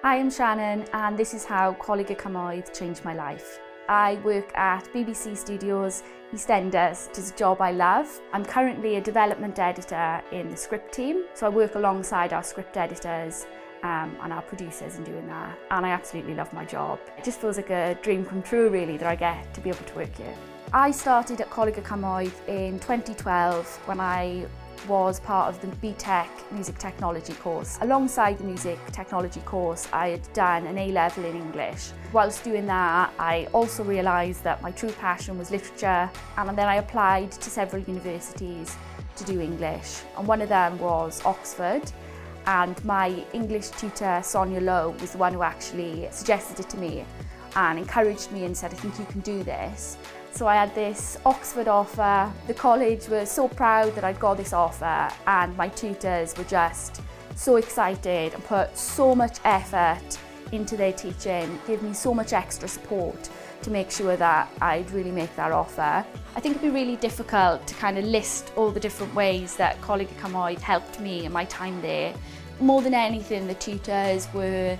Hi, I'm Shannon and this is how Coleg y Cymoedd changed my life. I work at BBC Studios, Eastenders, which is a job I love. I'm currently a development editor in the script team, so I work alongside our script editors and our producers in doing that, and I absolutely love my job. It just feels like a dream come true really that I get to be able to work here. I started at Coleg y Cymoedd in 2012 when I was part of the BTEC music technology course. Alongside the music technology course, I had done an A-level in English. Whilst doing that, I also realised that my true passion was literature, and then I applied to several universities to do English. And one of them was Oxford, and my English tutor, Sonia Lowe, was the one who actually suggested it to me and encouraged me and said, I think you can do this. So I had this Oxford offer. The college was so proud that I'd got this offer, and my tutors were just so excited and put so much effort into their teaching, gave me so much extra support to make sure that I'd really make that offer. I think it'd be really difficult to kind of list all the different ways that Coleg y Cymoedd helped me in my time there. More than anything, the tutors were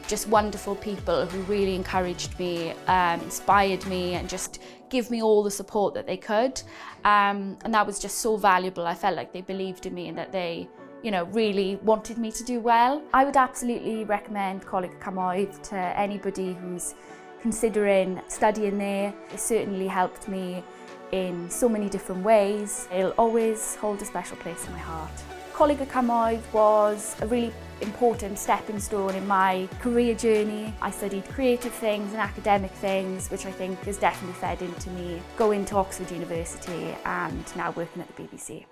just wonderful people who really encouraged me, inspired me, and just give me all the support that they could. And that was just so valuable. I felt like they believed in me and that they, really wanted me to do well. I would absolutely recommend Coleg y Cymoedd to anybody who's considering studying there. It certainly helped me in so many different ways. It'll always hold a special place in my heart. Coleg y Cymoedd was a really important stepping stone in my career journey. I studied creative things and academic things, which I think has definitely fed into me going to Oxford University and now working at the BBC.